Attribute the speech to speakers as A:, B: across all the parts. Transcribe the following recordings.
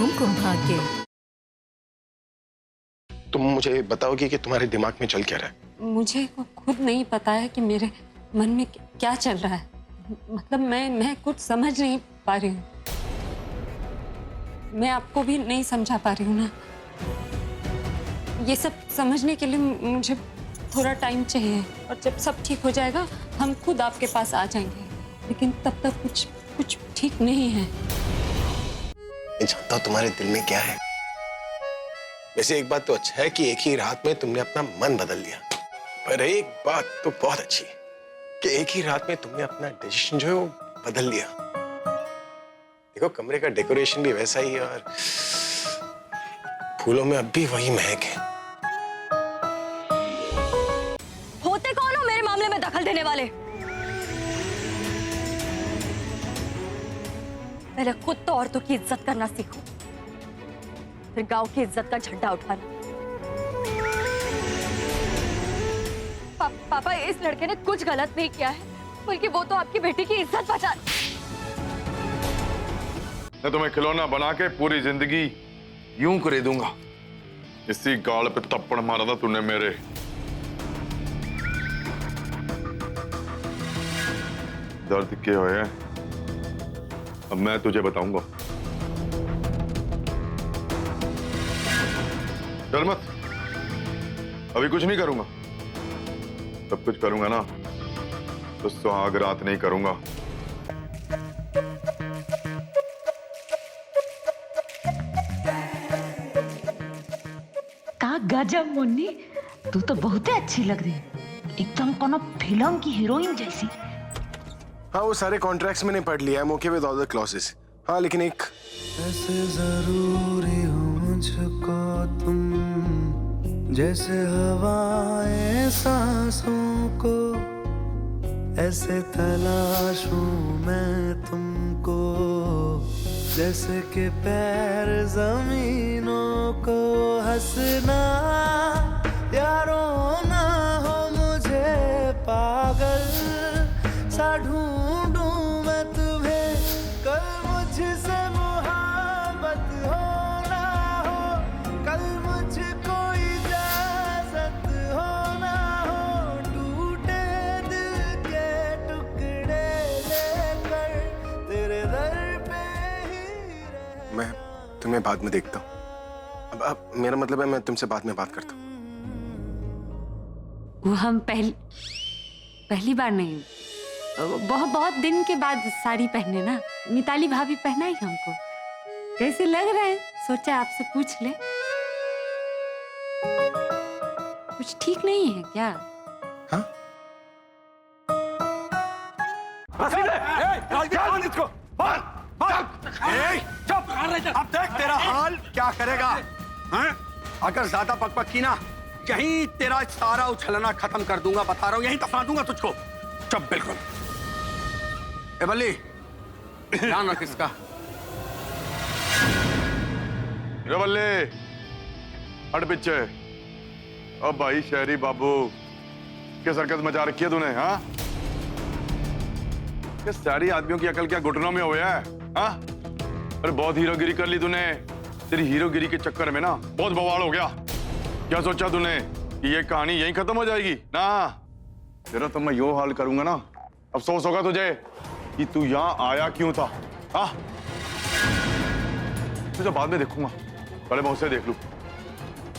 A: कुमकुम भाग्य।
B: तुम मुझे बताओगी कि तुम्हारे दिमाग में चल क्या रहा है?
C: मुझे खुद नहीं पता है कि मेरे मन में क्या चल रहा है। मतलब मैं कुछ समझ नहीं पा रही हूँ। मैं आपको भी नहीं समझा पा रही हूँ ना। ये सब समझने के लिए मुझे थोड़ा टाइम चाहिए, और जब सब ठीक हो जाएगा हम खुद आपके पास आ जाएंगे। लेकिन तब तक कुछ ठीक नहीं है।
B: मैं जानता हूँ तुम्हारे दिल में क्या है। वैसे एक बात तो अच्छा है कि एक ही रात में तुमने अपना मन बदल लिया, पर एक बात तो बहुत अच्छी है कि एक ही रात में तुमने अपना डिसीजन जो है वो बदल लिया। देखो कमरे का डेकोरेशन भी वैसा ही है और फूलों में अब भी वही महक है।
D: होते कौन हो मेरे मामले में दखल देने वाले? पहले खुद तो औरतों की इज्जत करना सीखो, फिर गांव की इज्जत का झंडा उठाना। पापा, इस लड़के ने कुछ गलत नहीं किया है, बल्कि वो तो आपकी बेटी की इज्जत बचा।
E: मैं तुम्हें खिलौना बना के पूरी जिंदगी यूं कर दूंगा। इसी गाल पे थप्पड़ मारा था तूने मेरे। दर्द क्या है अब मैं तुझे बताऊंगा। डर मत, अभी कुछ नहीं करूंगा। सब कुछ करूंगा ना तो सुहाग रात नहीं करूंगा।
A: का गजब मुन्नी, तू तो बहुत ही अच्छी लग रही है, एकदम कोनो फिल्म की हीरोइन जैसी।
B: हाँ वो सारे कॉन्ट्रैक्ट्स मैंने पढ़ लिया है, okay with all the clauses. हाँ लेकिन एक
F: ऐसे जरूरी हो मुझको तुम, जैसे हवाएं सांसों को, ऐसे तलाशूं मैं तुमको, जैसे कि पैर जमीनों को। हंसना यारों ना हो मुझे पागल सा ढूंढूं मैं तुम्हें। कल मुझसे मोहब्बत हो ना हो, कल मुझको इजाजत हो ना हो, टूटे दिल के टुकड़े लेकर तेरे दर पे ही रहना।
B: मैं तुम्हें बाद में देखता हूँ। अब मेरा मतलब है मैं तुमसे बाद में बात करता हूँ।
C: वो हम पहली बार नहीं, बहुत दिन के बाद साड़ी पहने ना। मिताली भाभी पहनाई हमको, कैसे लग रहा है सोचा आपसे पूछ ले। कुछ ठीक नहीं है क्या?
B: हाँ
G: अब देख तेरा हाल क्या करेगा। हैं? अगर ज्यादा पकपक की ना, यहीं तेरा सारा उछलना खत्म कर दूंगा, बता रहा हूं, यहीं दफना दूंगा तुझको। चुप बिल्कुल। ए बल्ली, ध्यान रख इसका।
E: रे बल्ले, हट पीछे। अब भाई शहरी बाबू किस हरकत मचा रखी है तूने? हाँ, ये सारी आदमियों की अकल क्या घुटनों में हुआ है? हाँ, अरे बहुत हीरोगिरी कर ली तूने। तेरी हीरोगिरी के चक्कर में ना बहुत बवाल हो गया। क्या सोचा तूने कि ये कहानी यहीं खत्म हो जाएगी? ना, तेरा तो मैं यो हाल करूंगा ना, अफसोस होगा तुझे कि तू यहाँ आया क्यों था। हाँ, तुझे बाद में देखूंगा, पहले मैं उसे देख लूं।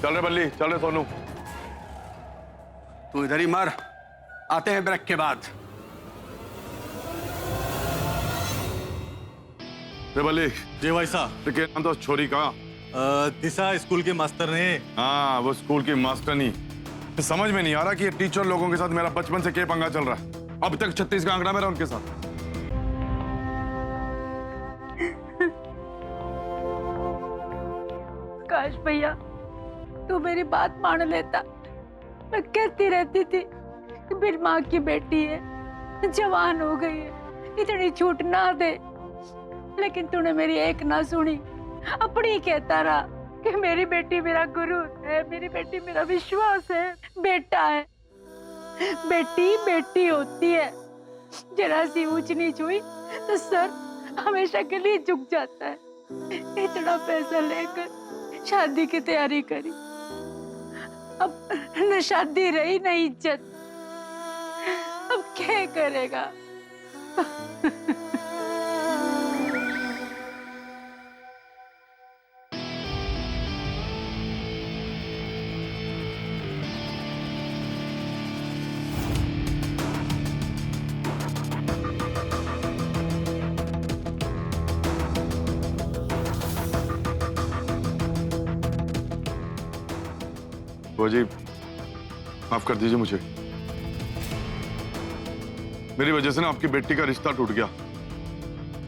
E: चल रे बल्ली, चल रे सोनू।
G: तू इधर ही मर, आते हैं ब्रेक के बाद।
E: रे बल्ली
H: जी भाई साहब।
E: तो क्या नाम था उस छोरी का?
H: दिशा स्कूल के मास्टर ने।
E: हाँ, वो स्कूल की मास्टरनी। समझ में नहीं आ रहा कि ये टीचर लोगों के साथ मेरा बचपन से क्या पंगा चल रहा है। अब तक 36 का आंकड़ा मेरा उनके साथ।
I: काश भैया तू मेरी बात मान लेता। मैं कहती रहती थी कि मेरी माँ की बेटी है, जवान हो गई है, इतनी छूट ना दे, लेकिन तूने मेरी एक ना सुनी। अपनी कहता रहा कि मेरी बेटी मेरा गुरु है, मेरी बेटी मेरा विश्वास है, बेटा है। बेटी बेटी होती है, जरा सी ऊंच नीच हुई तो सर हमेशा के लिए झुक जाता है। इतना पैसा लेकर शादी की तैयारी करी, अब न शादी रही न इज्जत, अब क्या करेगा?
E: बुआ जी माफ कर दीजिए मुझे, मेरी वजह से ना आपकी बेटी का रिश्ता टूट गया।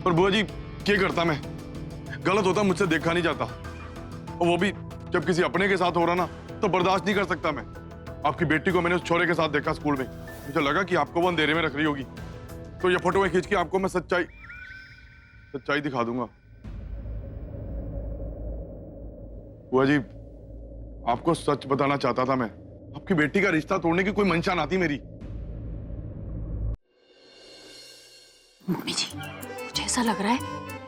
E: पर बुआ जी क्या करता मैं, गलत होता मुझसे देखा नहीं जाता, और वो भी जब किसी अपने के साथ हो रहा ना तो बर्दाश्त नहीं कर सकता मैं। आपकी बेटी को मैंने उस छोरे के साथ देखा स्कूल में, मुझे लगा कि आपको वो अंधेरे में रख रही होगी, तो ये फोटो में खींच के आपको मैं सच्चाई दिखा दूंगा। बुआ जी आपको सच बताना चाहता था मैं, आपकी बेटी का रिश्ता तोड़ने की कोई मंशा ना थी मेरी।
D: मम्मी जी, मुझे ऐसा लग रहा है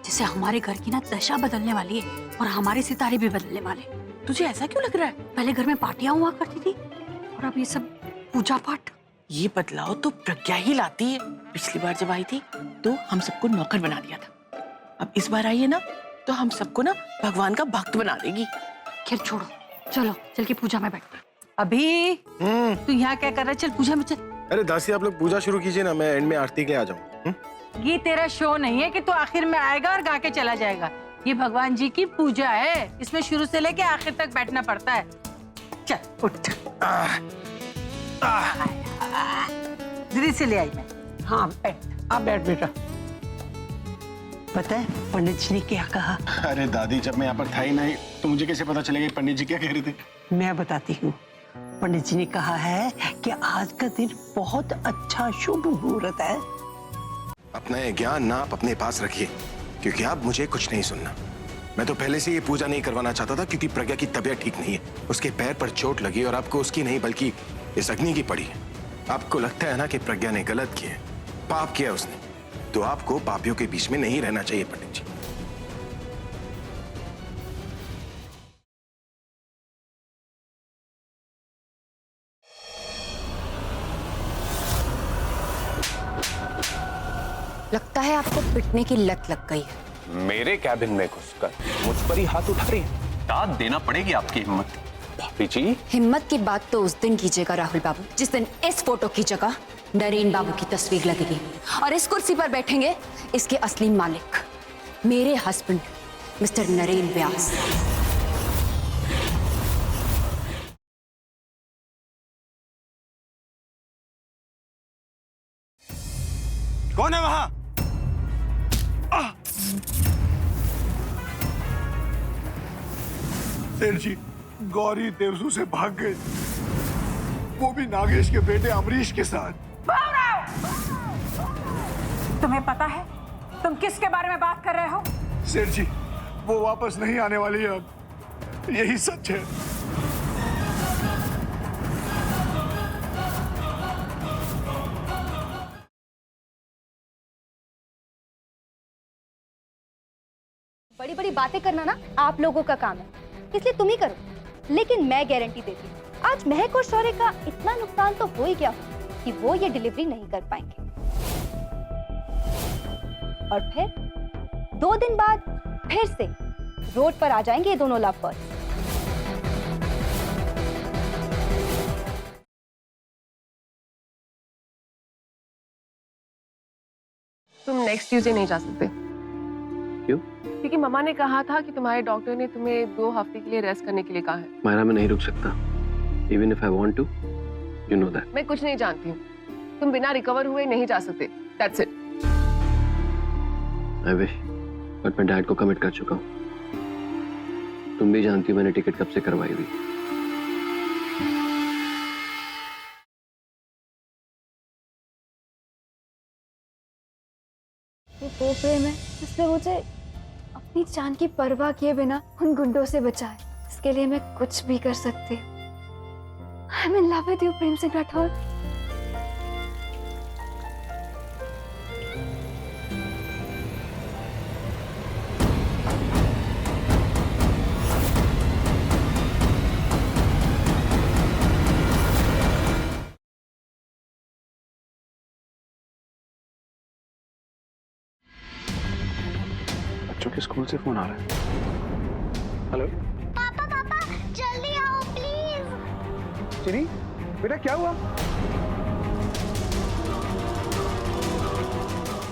D: जैसे हमारे घर की ना दशा बदलने वाली है और हमारे सितारे भी बदलने वाले। तुझे ऐसा क्यों लग रहा है? पहले घर में पार्टियां हुआ करती थी और अब ये सब पूजा पाठ।
J: ये बदलाव तो प्रज्ञा ही लाती है। पिछली बार जब आई थी तो हम सबको नौकर बना दिया था, अब इस बार आई है ना तो हम सबको ना भगवान का भक्त बना देगी।
D: खैर छोड़ो, चलो चल के पूजा में बैठ। अभी तू यहाँ क्या कर रहा है? चल पूजा में चल।
B: अरे दासी आप लोग पूजा शुरू कीजिए ना, मैं एंड में आरती के लिए आ जाऊं।
I: ये तेरा शो नहीं है कि तू आखिर में आएगा और गा के चला जाएगा। ये भगवान जी की पूजा है, इसमें शुरू से लेके आखिर तक बैठना पड़ता है। चल उठ। धीरे से ले आई मैं। हाँ बैठ, आप बैठ बेटा।
J: पता है पंडित जी ने क्या कहा?
G: अरे दादी जब मैं यहाँ पर था ही नहीं तो मुझे कैसे पता चलेगा पंडित जी क्या कह रहे थे?
J: मैं बताती हूँ। पंडित जी ने कहा है कि आज का दिन बहुत अच्छा शुभ मुहूर्त है।
B: अपना ये ज्ञान ना आप अपने पास रखिए, क्योंकि अब मुझे कुछ नहीं सुनना। मैं तो पहले से ये पूजा नहीं करवाना चाहता था, क्योंकि प्रज्ञा की तबीयत ठीक नहीं है, उसके पैर पर चोट लगी और आपको उसकी नहीं बल्कि इस अग्नि की पड़ी है। आपको लगता है ना कि प्रज्ञा ने गलत किया है, पाप किया उसने, तो आपको पापियों के बीच में नहीं रहना चाहिए पंडित जी।
C: लगता है आपको पिटने की लत लग गई है।
K: मेरे कैबिन में घुसकर मुझ पर ही हाथ उठा रही है। दाद देना पड़ेगी आपकी हिम्मत। भाभी जी
C: हिम्मत की बात तो उस दिन कीजिएगा राहुल बाबू, जिस दिन इस फोटो की जगह नरेन बाबू की तस्वीर लगेगी और इस कुर्सी पर बैठेंगे इसके असली मालिक, मेरे हस्बैंड मिस्टर नरेन व्यास।
G: कौन है वहां?
E: सेठ जी गौरी देवसू से भाग गए, वो भी नागेश के बेटे अमरीश के साथ।
I: तुम्हें पता है तुम किसके बारे में बात कर रहे हो?
E: सेठ जी वो वापस नहीं आने वाली है, अब यही सच है।
L: बड़ी बड़ी बातें करना ना आप लोगों का काम है, इसलिए तुम ही करो। लेकिन मैं गारंटी देती हूँ आज महक और शौर्य का इतना नुकसान तो हो ही गया कि वो ये डिलीवरी नहीं कर पाएंगे, और फिर 2 दिन बाद फिर से रोड पर आ जाएंगे ये दोनों लवर्स।
M: तुम नेक्स्ट ट्यूसडे नहीं जा सकते।
K: क्यों?
M: क्योंकि मम्मा ने कहा था कि तुम्हारे डॉक्टर ने तुम्हें 2 हफ्ते के लिए रेस्ट करने के लिए कहा है।
K: मायरा मैं नहीं रुक सकता, even if I want to, you know that.
M: मैं कुछ नहीं जानती हूँ, तुम बिना रिकवर हुए नहीं जा सकते, that's it.
K: I wish, but मैं डैड को कमिट कर चुका हूँ। तुम भी जानती हो मैंने टिकट कब से करवाई हुई।
L: वो प्रेम है जिसने मुझे अपनी जान की परवाह किए बिना उन गुंडों से बचाए, इसके लिए मैं कुछ भी कर सकती हूँ। I am in love with you Prem Singh Rathore.
K: बच्चों के स्कूल से फोन आ रहा है। हेलो
F: पापा पापा जल्दी आओ प्लीज।
K: चिनी, बेटा क्या हुआ?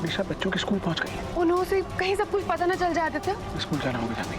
K: निशा बच्चों के स्कूल पहुंच गई है।
M: उन्होंने से कहीं सब कुछ पता न चल जाए आदित्य।
K: स्कूल जाना होगा जल्दी।